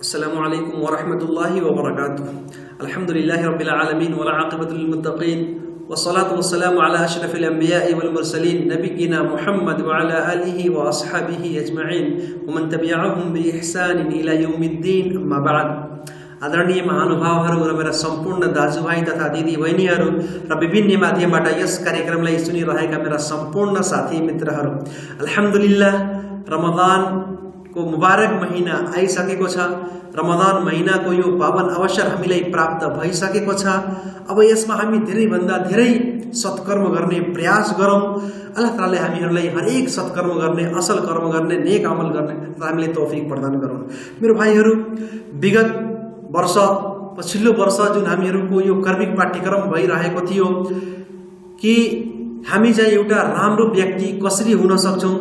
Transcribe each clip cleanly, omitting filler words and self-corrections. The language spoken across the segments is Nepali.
अस्सलामुअलैकुम वरहमतुल्लाहि वबरकातुह। अल्हम्दुलिल्लाहि रब्बिल आलमीन वल आक़िबतु लिल मुत्तक़ीन वस्सलातु वस्सलामु अला अशरफिल अंबियाइ वल मुरसलीन नबिय्यिना मुहम्मद व अला आलिहि व अस्हाबिहि अजमईन व मन तबिअहुम बि इहसानिन इला यौमिद्दीन। अम्मा बाद। आदरणीय महानुभावहरू र मेरा सम्पूर्ण दाजुभाइ तथा दिदी बहिनीहरू र विभिन्न माध्यमबाट यस कार्यक्रमलाई सुनिरहेका मेरा सम्पूर्ण साथी मित्रहरू, अल्हम्दुलिल्लाह रमजान को मुबारक महीना आइसकेको छ। रमजान महीनाको यो पावन अवसर हामीलाई प्राप्त भइसकेको छ। अब यसमा हामी धेरै भन्दा धेरै सत्कर्म गर्ने प्रयास गरौँ। अल्लाह तालाले हामीहरूलाई हरेक सत्कर्म गर्ने, असल कर्म गर्ने, नेक अमल गर्ने हामीलाई तौफिक प्रदान गरून्। मेरो भाइहरू, विगत वर्ष पछिल्लो वर्ष जुन हामीहरूको यो कर्मिक पाठ्यक्रम भइरहेको थियो कि हामी चाहिँ एउटा राम्रो व्यक्ति कसरी हुन सक्छौँ,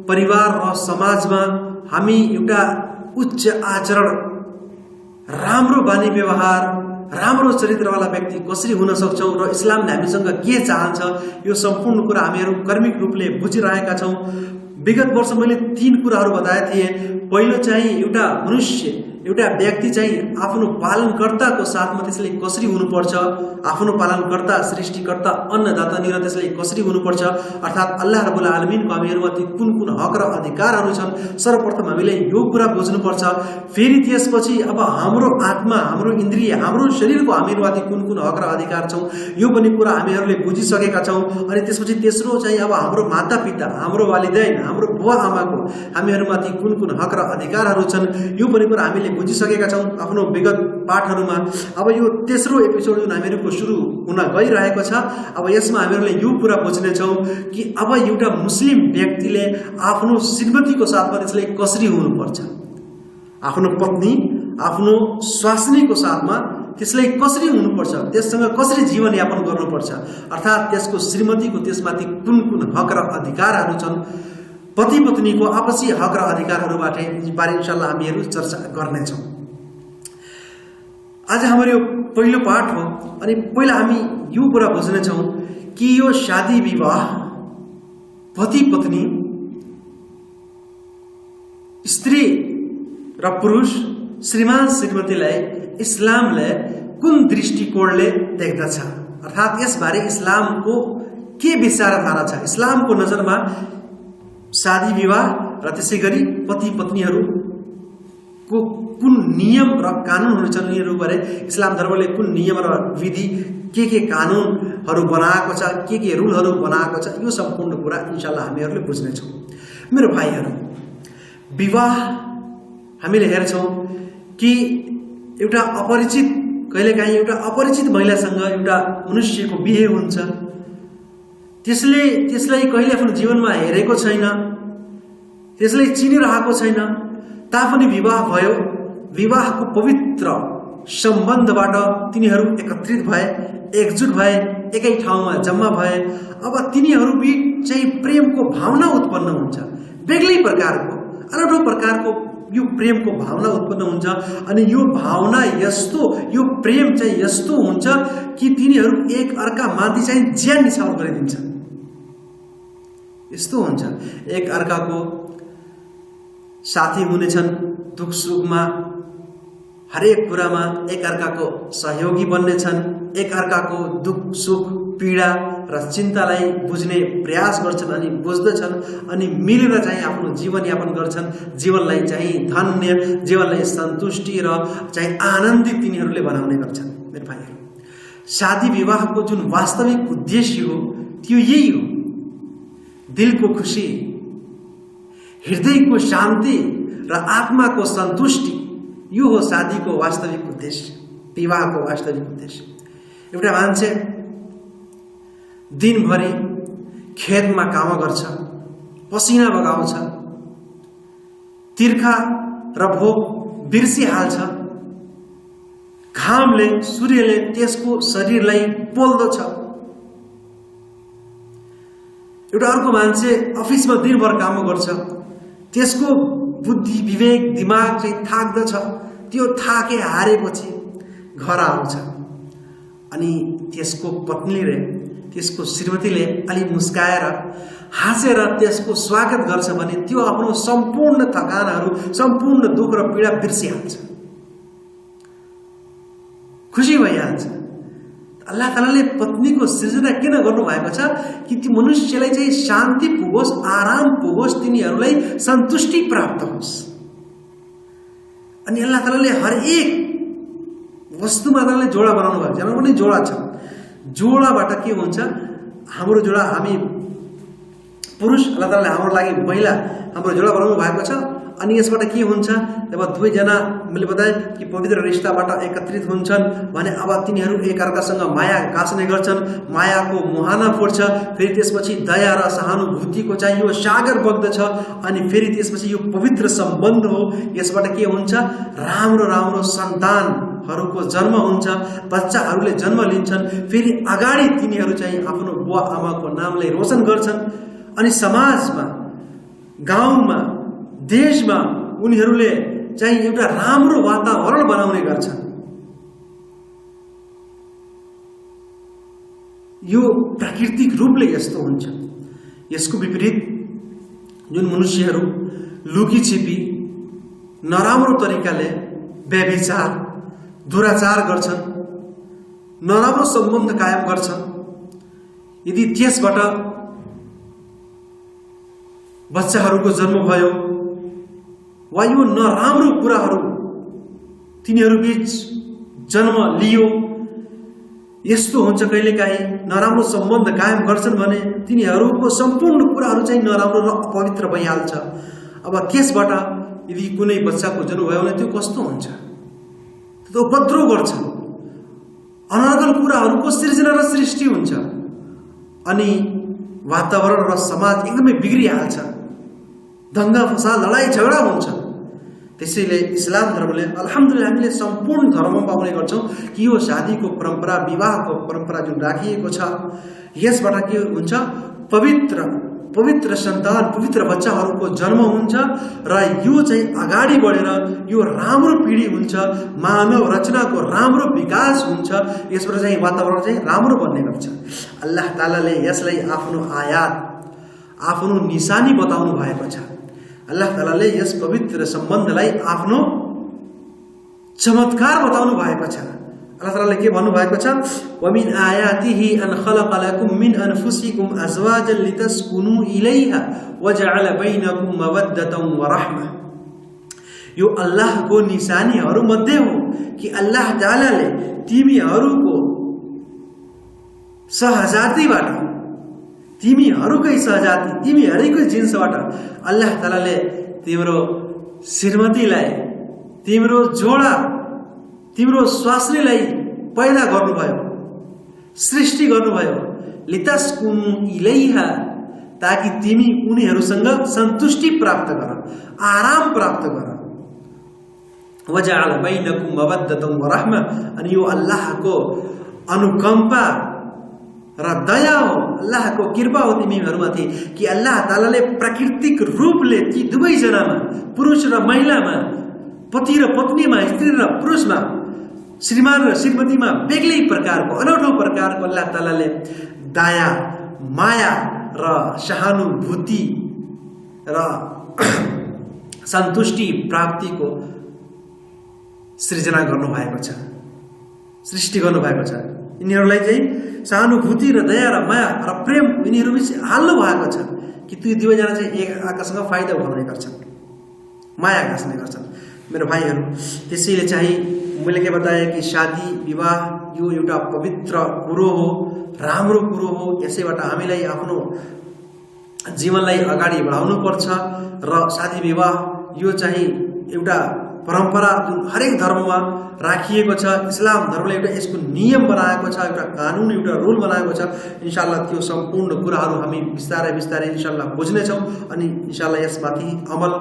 परिवार र समाजमा हामी एउटा उच्च आचरण, राम्रो बानी व्यवहार, राम्रो चरित्रवाला व्यक्ति कसरी हुन सक्छौँ र इस्लामले हामीसँग के चाहन्छ, यो सम्पूर्ण कुरा हामीहरू कर्मिक रूपले बुझिरहेका छौँ। विगत वर्ष मैले 3 कुराहरू बताए थिएँ। पहिलो चाहिँ एउटा मनुष्य, एउटा व्यक्ति चाहिँ आफ्नो पालनकर्ताको साथमा त्यसले कसरी हुनुपर्छ, आफ्नो पालनकर्ता, सृष्टिकर्ता, अन्नदाता नि त्यसले कसरी हुनुपर्छ, अर्थात् अल्लाह रब्बुल आलमीनको हामीहरूमाथि कुन कुन हक र अधिकारहरू छन्, सर्वप्रथम हामीले यो कुरा बुझ्नुपर्छ। फेरि त्यसपछि अब हाम्रो आत्मा, हाम्रो इन्द्रिय, हाम्रो शरीरको हामीहरूमाथि कुन कुन हक र अधिकार छौँ, यो पनि कुरा हामीहरूले बुझिसकेका छौँ। अनि त्यसपछि तेस्रो चाहिँ अब हाम्रो माता पिता, हाम्रो वालिदैन, हाम्रो बुवा आमाको हामीहरूमाथि कुन कुन हक र अधिकारहरू छन्, यो पनि कुरा हामीले बुझिसकेका छौँ आफ्नो विगत पाठहरूमा। अब यो तेस्रो एपिसोड जुन हामीहरूको सुरु हुन गइरहेको छ, अब यसमा हामीहरूले यो कुरा बुझ्नेछौँ कि अब एउटा मुस्लिम व्यक्तिले आफ्नो श्रीमतीको साथमा त्यसले कसरी हुनुपर्छ, आफ्नो पत्नी, आफ्नो स्वास्नीको साथमा त्यसलाई कसरी हुनुपर्छ, त्यससँग कसरी जीवनयापन गर्नुपर्छ, अर्थात् त्यसको श्रीमतीको त्यसमाथि कुन कुन हक र अधिकारहरू छन्, पति पत्नीको आपसी हक र अधिकारहरूबाट बारे इन्शाअल्लाह हामीहरू चर्चा गर्नेछौँ। आज हाम्रो यो पहिलो पाठ हो। अनि पहिला हामी यो कुरा बुझ्नेछौँ कि यो शादी विवाह, पति पत्नी, स्त्री र पुरुष, श्रीमान श्रीमतीलाई इस्लामले कुन दृष्टिकोणले देख्दछ, अर्थात् यसबारे इस्लामको के विचारधारा छ। इस्लामको नजरमा शादी विवाह र त्यसै गरी पति पत्नीहरूको कुन नियम र कानुनहरू छन्, यिनीहरूबारे इस्लाम धर्मले कुन नियम र विधि, के कानुनहरू बनाएको छ, के रुलहरू बनाएको छ, यो सम्पूर्ण कुरा इन्शाअल्लाह हामीहरूले बुझ्नेछौँ। मेरो भाइहरू, विवाह हामीले हेर्छौँ कि एउटा अपरिचित, कहिलेकाहीँ एउटा अपरिचित महिलासँग एउटा मनुष्यको बिहे हुन्छ। त्यसलाई कहिले आफ्नो जीवनमा हेरेको छैन, त्यसलाई चिनिरहेको छैन, तापनि विवाह भयो। विवाहको पवित्र सम्बन्धबाट तिनीहरू एकत्रित भए, एकजुट भए, एकै ठाउँमा जम्मा भए। अब तिनीहरू बीच चाहिँ प्रेमको भावना उत्पन्न हुन्छ, बेग्लै प्रकारको, अनौठो प्रकारको यो प्रेमको भावना उत्पन्न हुन्छ। अनि यो भावना यस्तो, यो प्रेम चाहिँ यस्तो हुन्छ कि तिनीहरू एक अर्कामाथि चाहिँ ज्यान निछावर गरिदिन्छ। यस्तो हुन्छ, एक अर्काको साथी हुनेछन्, दुख सुखमा, हरेक कुरामा एक अर्काको सहयोगी बन्नेछन्, एक अर्काको दुख सुख पीडा र चिन्तालाई बुझ्ने प्रयास गर्छन् अनि बुझ्दछन् अनि मिलेर चाहिँ आफ्नो जीवनयापन गर्छन्। जीवनलाई चाहिँ धन्य, जीवनलाई सन्तुष्टि र चाहिँ आनन्दित तिनीहरूले बनाउने गर्छन्। मेरो भाइहरू, शादी विवाहको जुन वास्तविक उद्देश्य हो त्यो यही हो, दिलको खुसी, हृदयको शान्ति र आत्माको सन्तुष्टि, यो हो शादीको वास्तविक उद्देश्य, विवाहको वास्तविक उद्देश्य। एउटा मान्छे दिनभरि खेतमा काम गर्छ, पसिना बगाउँछ, तिर्खा र भोक बिर्सिहाल्छ, घामले, सूर्यले त्यसको शरीरलाई पोल्दछ। एउटा अर्को मान्छे अफिसमा दिनभर काम गर्छ, त्यसको बुद्धि, विवेक, दिमाग चाहिँ थाक्दछ। त्यो थाके हारेपछि घर आउँछ अनि त्यसको पत्नीले, त्यसको श्रीमतीले अलि मुस्काएर हाँसेर त्यसको स्वागत गर्छ भने त्यो आफ्नो सम्पूर्ण थकानहरू, सम्पूर्ण दुःख र पीडा बिर्सिहाल्छ। खुसी भइहाल्छ। अल्लाह तालाले पत्नीको सृजना किन गर्नुभएको छ कि ती मनुष्यलाई चाहिँ शान्ति पुगोस्, आराम पुगोस्, तिनीहरूलाई सन्तुष्टि प्राप्त होस्। अनि अल्लाह तालाले हरेक वस्तुमा तालाले जोडा बनाउनु भएको छ। हाम्रो पनि जोडा छ। जोडाबाट के हुन्छ, हाम्रो जोडा हामी पुरुष, अल्लाह तालाले हाम्रो लागि महिला हाम्रो जोडा बनाउनु भएको छ। अनि यसबाट के हुन्छ, जब दुवैजना मैले बताएँ कि पवित्र रिश्ताबाट एकत्रित हुन्छन् भने अब तिनीहरू एकअर्कासँग माया गाँच्ने गर्छन्, मायाको मुहाना फुट्छ। फेरि त्यसपछि दया र सहानुभूतिको चाहिँ यो सागर बग्दछ। अनि फेरि त्यसपछि यो पवित्र सम्बन्ध हो। यसबाट के हुन्छ, राम्रो राम्रो सन्तानहरूको जन्म हुन्छ, बच्चाहरूले जन्म लिन्छन्। फेरि अगाडि तिनीहरू चाहिँ आफ्नो बुवा आमाको नामलाई रोशन गर्छन्। अनि समाजमा, गाउँमा, देशमा उनीहरूले चाहिँ एउटा राम्रो वातावरण बनाउने गर्छन्। यो प्राकृतिक रूपले यस्तो हुन्छ। यसको विपरीत जुन मनुष्यहरू लुकीछिपी नराम्रो तरिकाले व्यभिचार, दुराचार गर्छन्, नराम्रो सम्बन्ध कायम गर्छन्, यदि त्यसबाट बच्चाहरूको जन्म भयो वा यो नराम्रो कुराहरू तिनीहरू बीच जन्म लियो, यस्तो हुन्छ कहिलेकाहीँ नराम्रो सम्बन्ध कायम गर्छन् भने तिनीहरूको सम्पूर्ण कुराहरू चाहिँ नराम्रो र अपवित्र भइहाल्छ। अब त्यसबाट यदि कुनै बच्चाको जन्म भयो भने त्यो कस्तो हुन्छ, त्यो उपद्रव गर्छ, अनर्गल कुराहरूको सृजना र सृष्टि हुन्छ। अनि वातावरण र समाज एकदमै बिग्रिहाल्छ, दंगा फसाद, लडाई झगडा हुन्छ। त्यसैले इस्लाम धर्मले अल्हम्दुलिल्लाह हामीले सम्पूर्ण धर्ममा पाउने गर्छौँ कि यो शादीको परम्परा, विवाहको परम्परा जुन राखिएको छ, यसबाट के हुन्छ, पवित्र सन्तान, पवित्र बच्चाहरूको जन्म हुन्छ र यो चाहिँ अगाडि बढेर यो राम्रो पिढी हुन्छ, मानव रचनाको राम्रो विकास हुन्छ। यसबाट चाहिँ वातावरण चाहिँ राम्रो बन्ने गर्छ। अल्लाह तालाले यसलाई आफ्नो आयात, आफ्नो निशानी बताउनु भएको छ। अल्लाह तालाले यस पवित्र सम्बन्धलाई आफ्नो चमत्कार बताउनु भएको छ। अल्लाह तालाले के भन्नु भएको छ, वमिन आयातिही अन खलक़ लकुम मिन अनफुसिकुम अज़वाजन लितस्कुनु इलैहा वजअल बैनकुम मवद्दतन व रहमा। यो अल्लाहको निशानीहरू मध्ये हो कि अल्लाह तालाले तिमीहरूको सहजातिबाट, तिमीहरूकै सहजाति, तिमीहरूकै जिन्सबाट अल्लाह तालाले तिम्रो श्रीमतीलाई, तिम्रो जोडा, तिम्रो स्वास्नीलाई पैदा गर्नुभयो, सृष्टि गर्नुभयो। लितस्कुनु इलैहा, ताकि तिमी उनीहरूसँग सन्तुष्टि प्राप्त गर, आराम प्राप्त गर। वजअल बैनकुम मवद्दतन व रहमा, अनि यो अल्लाहको अनुकम्पा र दया हो, अल्लाहको कृपा हो तिमीहरूमाथि कि अल्लाह तालाले प्राकृतिक रूपले ती दुवैजनामा, पुरुष र महिलामा, पति र पत्नीमा, स्त्री र पुरुषमा, श्रीमान र श्रीमतीमा बेग्लै प्रकारको, अनौठो प्रकारको अल्लाह तालाले दया, माया र सहानुभूति र सन्तुष्टि प्राप्तिको सृजना गर्नुभएको छ, सृष्टि गर्नुभएको छ। यिनीहरूलाई चाहिँ सहानुभूति र दया र माया र प्रेम यिनीहरू बीच हाल्नु भएको छ कि ती दुवैजना चाहिँ एक अर्कासँग फाइदा उठाउने गर्छन्, माया गाँच्ने गर्छन्। मेरो भाइहरू, त्यसैले चाहिँ मैले के बताएँ कि शादी विवाह यो एउटा पवित्र कुरो हो, राम्रो कुरो हो। यसैबाट हामीलाई आफ्नो जीवनलाई अगाडि बढाउनु पर्छ र शादी विवाह यो चाहिँ एउटा परम्परा जुन हरेक धर्ममा राखिएको छ। इस्लाम धर्मले एउटा यसको नियम बनाएको छ, एउटा कानुन, एउटा रुल बनाएको छ। इन्शाअल्लाह त्यो सम्पूर्ण कुराहरू हामी बिस्तारै बिस्तारै इन्शाअल्लाह बुझ्नेछौँ अनि इन्शाअल्लाह यसमाथि अमल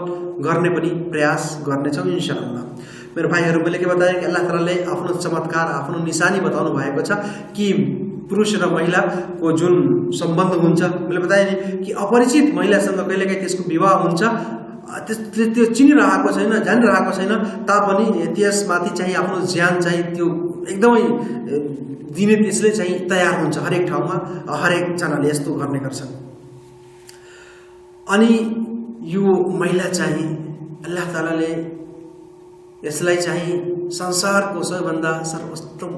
गर्ने पनि प्रयास गर्नेछौँ इन्शाअल्लाह। मेरो भाइहरू, मैले के बताएँ कि अल्लाह तालाले आफ्नो चमत्कार, आफ्नो निशानी बताउनु भएको छ कि पुरुष र महिलाको जुन सम्बन्ध हुन्छ, मैले बताएँ नि कि अपरिचित महिलासँग कहिलेकाहीँ त्यसको विवाह हुन्छ, त्यो चिनिरहेको छैन, जानिरहेको छैन, तापनि त्यसमाथि चाहिँ आफ्नो ज्यान चाहिँ त्यो एकदमै दिने त्यसले चाहिँ तयार हुन्छ। हरेक ठाउँमा हरेकजनाले यस्तो गर्ने गर्छन्। अनि यो महिला चाहिँ अल्लाह तालाले यसलाई चाहिँ संसारको सबैभन्दा सर्वोत्तम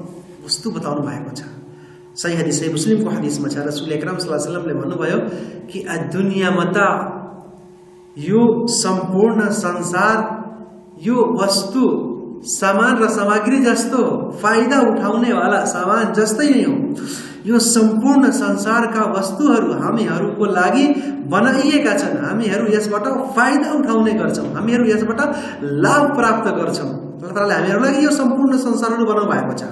वस्तु बताउनु भएको छ। सही हदीस है, मुस्लिमको हदीसमा छ, रसूल अकरम सल्लल्लाहु अलैहि वसल्लमले भन्नुभयो कि दुनिया मता, यो सम्पूर्ण संसार यो वस्तु सामान र सामग्री जस्तो फाइदा उठाउने वाला सामान जस्तै नै हो। यो सम्पूर्ण संसारका वस्तुहरू हामीहरूको लागि बनाइएका छन्। हामीहरू यसबाट फाइदा उठाउने गर्छौँ, हामीहरू यसबाट लाभ प्राप्त गर्छौँ। अल्लाह ताआलाले हामीहरूलाई यो सम्पूर्ण संसारहरू बनाउनु भएको छ।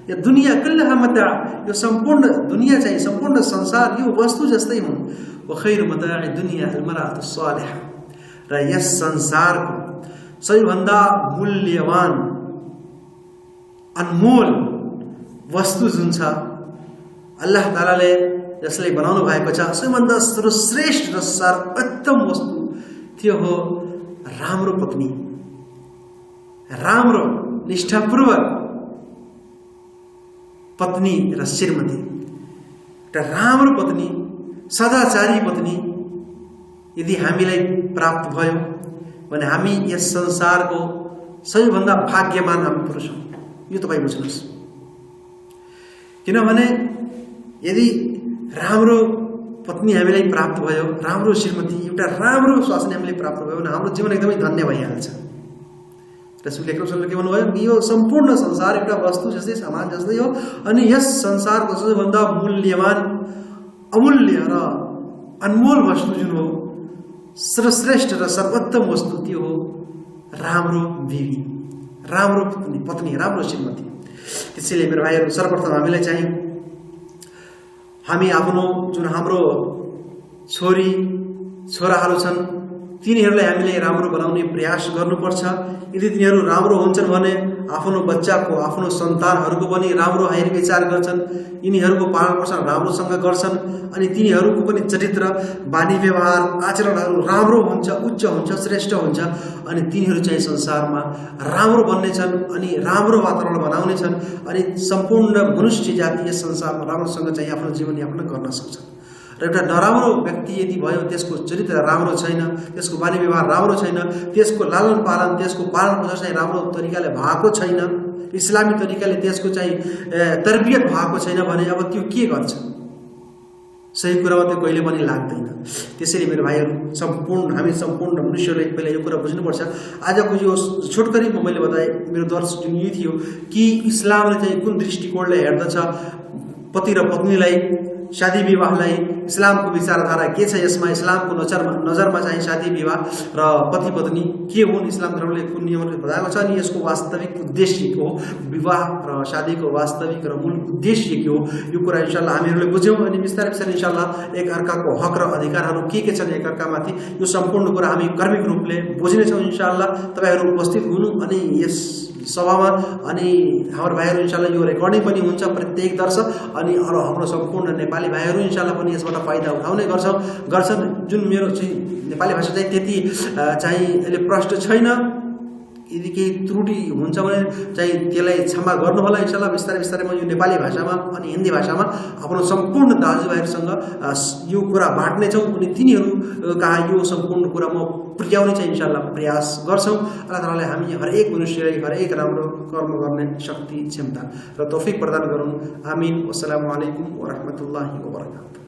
यो दुनिया कुल्लहा मता, यो सम्पूर्ण दुनिया चाहिँ सम्पूर्ण संसार यो वस्तु जस्तै हुन्। व खैरु मताइ दुनिया अलमरातु सालिहा, र यस संसारको सबैभन्दा मूल्यवान अनमोल वस्तु जुन छ अल्लाह ताआलाले जसले बनाउनु भएको छ, सबैभन्दा सर्वश्रेष्ठ र सर्वोत्तम वस्तु त्यो हो राम्रो पत्नी, राम्रो निष्ठापूर्वक पत्नी र श्रीमती। एउटा राम्रो पत्नी, सदाचारी पत्नी यदि हामीलाई प्राप्त भयो भने हामी यस संसारको सबैभन्दा भाग्यमान हामी पुरुष हौँ। यो तपाईँ बुझ्नुहोस्। किनभने यदि राम्रो पत्नी हामीलाई प्राप्त भयो, राम्रो श्रीमती, एउटा राम्रो स्वास्नी हामीलाई प्राप्त भयो भने हाम्रो जीवन एकदमै धन्य भइहाल्छ। रसूल अकरम सल्लल्लाहु अलैहि वसल्लम के भन्नुभयो कि यो सम्पूर्ण संसार एउटा वस्तु जस्तै, सामान जस्तै हो, अनि यस संसारको सबैभन्दा मूल्यवान, अमूल्य र अनमोल वस्तु जुन हो, सर्वश्रेष्ठ र सर्वोत्तम वस्तु त्यो हो राम्रो बिवी, राम्रो पत्नी, राम्रो श्रीमती। त्यसैले मेरो भाइहरू, सर्वप्रथम हामीलाई चाहिँ हामी आफ्नो जुन हाम्रो छोरी छोराहरू छन् तिनीहरूलाई हामीले राम्रो बनाउने प्रयास गर्नुपर्छ। यदि तिनीहरू राम्रो हुन्छन् भने आफ्नो बच्चाको, आफ्नो सन्तानहरूको पनि राम्रो हेर विचार गर्छन्, यिनीहरूको पालन पोषण राम्रोसँग गर्छन्, अनि तिनीहरूको पनि चरित्र, बानी व्यवहार, आचरणहरू राम्रो हुन्छ, उच्च हुन्छ, श्रेष्ठ हुन्छ, अनि तिनीहरू चाहिँ संसारमा राम्रो बन्नेछन्, अनि राम्रो वातावरण बनाउनेछन्, अनि सम्पूर्ण मनुष्य जाति यस संसारमा राम्रोसँग चाहिँ आफ्नो जीवनयापन गर्न सक्छन्। र एउटा नराम्रो व्यक्ति यदि भयो, त्यसको चरित्र राम्रो छैन, त्यसको बानी व्यवहार राम्रो छैन, त्यसको लालन पालन, त्यसको पालन पोषण चाहिँ राम्रो तरिकाले भएको छैन, इस्लामी तरिकाले त्यसको चाहिँ तरबियत भएको छैन भने अब त्यो के गर्छ? सही कुरामा त्यो कहिले पनि लाग्दैन। त्यसैले मेरो भाइहरू, हामी सम्पूर्ण मनुष्यहरूले पहिला यो कुरा बुझ्नुपर्छ। आजको यो छोटकरीमा मैले बताएँ, मेरो दर्श जुन यो थियो कि इस्लामले चाहिँ कुन दृष्टिकोणले हेर्दछ पति र पत्नीलाई, शादी विवाहलाई, इस्लामको विचारधारा के छ यसमा, इस्लामको नजरमा चाहिँ शादी विवाह र पति पत्नी के हुन्, इस्लाम धर्मले कुन नियमहरू बताएको छ, अनि यसको वास्तविक उद्देश्य के हो, विवाह र शादीको वास्तविक र मूल उद्देश्य के हो, यो कुरा इन्शाअल्लाह हामीहरूले बुझ्यौँ। अनि बिस्तारै बिस्तारै इन्शाअल्लाह एक अर्काको हक र अधिकारहरू के छन् एक अर्कामाथि, यो सम्पूर्ण कुरा हामी कर्मिक रूपले बुझ्नेछौँ इन्शाअल्लाह। तपाईँहरू उपस्थित हुनु अनि यस सभामा, अनि हाम्रो भाइहरू इन्शाअल्लाह यो रेकर्डिङ पनि हुन्छ प्रत्येक वर्ष, अनि हाम्रो सम्पूर्ण नेपाली भाइहरू इन्शाअल्लाह पनि यसबाट फाइदा उठाउने गर्छन्। जुन मेरो चाहिँ नेपाली भाषा चाहिँ त्यति चाहिँ अहिले प्रष्ट छैन, यदि केही त्रुटि हुन्छ भने चाहिँ त्यसलाई क्षमा गर्नु होला। इन्शाअल्लाह बिस्तारै बिस्तारै म यो नेपाली भाषामा अनि हिन्दी भाषामा आफ्नो सम्पूर्ण दाजुभाइहरूसँग यो कुरा बाँड्नेछौँ, अनि तिनीहरू कहाँ यो सम्पूर्ण कुरा म पुर्याउने चाहिँ इन्शाअल्लाह प्रयास गर्छौँ। अल्लाह ताआलाले हामी हरेक मनुष्यलाई हरेक राम्रो कर्म गर्ने शक्ति, क्षमता र तौफिक प्रदान गरून्। आमिन। वस्सलामु अलैकुम वरहमतुल्लाहि वबरकातुहू।